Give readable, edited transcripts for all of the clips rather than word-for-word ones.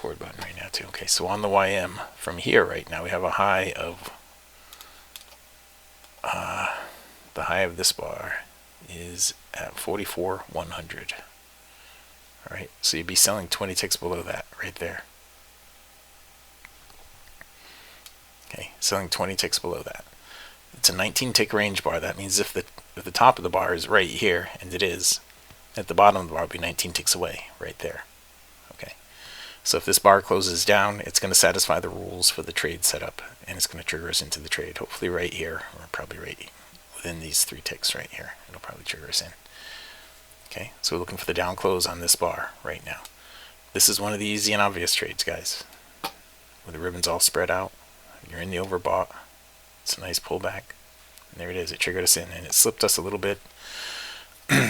record button right now too. Okay, so on the YM from here right now we have a high of the high of this bar is at 44,100. All right, so you'd be selling 20 ticks below that right there. Okay, selling 20 ticks below that. It's a 19 tick range bar. That means if the top of the bar is right here, and it is, at the bottom of the bar will be 19 ticks away right there. Okay, so if this bar closes down, it's going to satisfy the rules for the trade setup, and it's going to trigger us into the trade, hopefully right here, or probably right within these 3 ticks right here. It'll probably trigger us in. Okay, so we're looking for the down close on this bar right now. This is one of the easy and obvious trades, guys, where the ribbon's all spread out. You're in the overbought. It's a nice pullback. And there it is. It triggered us in, and it slipped us a little bit.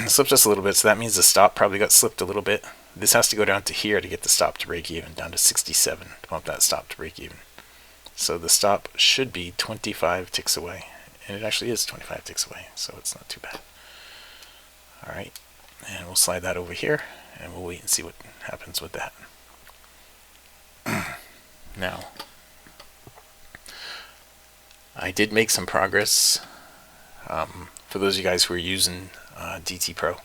Slipped us a little bit, so that means the stop probably got slipped a little bit. This has to go down to here to get the stop to break even, down to 67 to bump that stop to break even. So the stop should be 25 ticks away, and it actually is 25 ticks away, so it's not too bad. All right, and we'll slide that over here, and we'll wait and see what happens with that. Now, I did make some progress. For those of you guys who are using DT Pro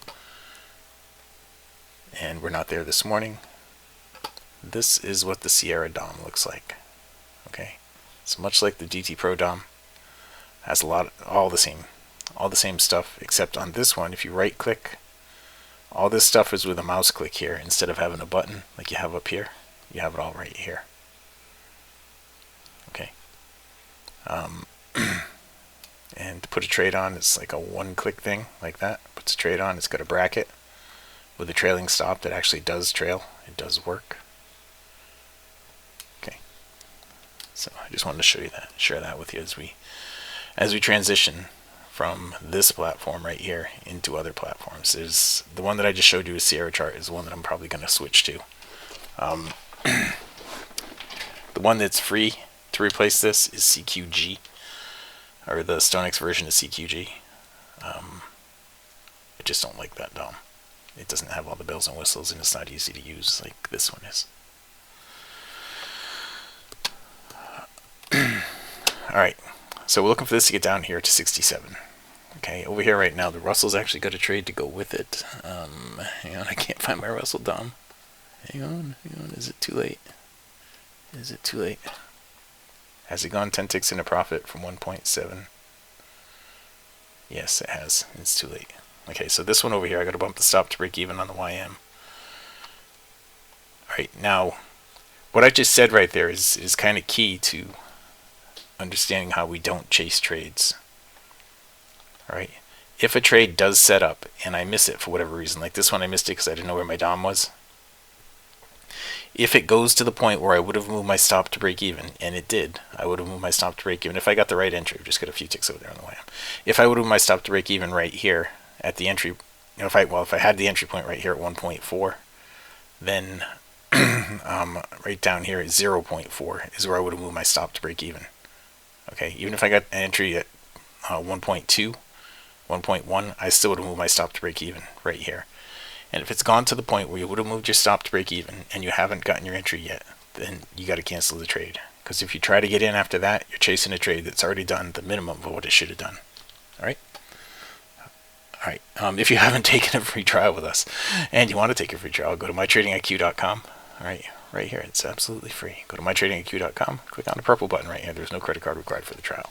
and we're not there this morning, this is what the Sierra DOM looks like. Okay, so much like the DT Pro DOM, has all the same stuff, except on this one, if you right click, all this stuff is with a mouse click here instead of having a button like you have up here. You have it all right here. Okay. And to put a trade on, it's like a one-click thing like that. Puts a trade on. It's got a bracket with a trailing stop that actually does trail. It does work. Okay. So I just wanted to show you that, share that with you as we transition from this platform right here into other platforms. There's the one that I just showed you, a Sierra chart, is the one that I'm probably going to switch to. The one that's free to replace this is CQG, or the StoneX version of CQG. I just don't like that DOM. It doesn't have all the bells and whistles, and it's not easy to use like this one is. Alright, so we're looking for this to get down here to 67. Okay, over here right now, the Russell's actually got a trade to go with it. Hang on, I can't find my Russell DOM. Hang on, is it too late? Is it too late? Has it gone 10 ticks into profit from 1.7? Yes, it has. It's too late. Okay, so this one over here, I got to bump the stop to break even on the YM. Alright, now, what I just said right there is kind of key to understanding how we don't chase trades. Alright, if a trade does set up and I miss it for whatever reason, like this one I missed it because I didn't know where my DOM was. If it goes to the point where I would have moved my stop to break even, and it did, I would have moved my stop to break even if I got the right entry. Just got a few ticks over there on the way. If I would have moved my stop to break even right here at the entry, if I had the entry point right here at 1.4, then right down here at 0.4 is where I would have moved my stop to break even. Okay, even if I got an entry at 1.2, 1.1, I still would have moved my stop to break even right here. And if it's gone to the point where you would have moved your stop to break even and you haven't gotten your entry yet, then you got to cancel the trade. Because if you try to get in after that, you're chasing a trade that's already done the minimum of what it should have done. Alright? Alright. If you haven't taken a free trial with us and you want to take a free trial, go to mytradingiq.com. Alright, right here. It's absolutely free. Go to mytradingiq.com, click on the purple button right here. There's no credit card required for the trial.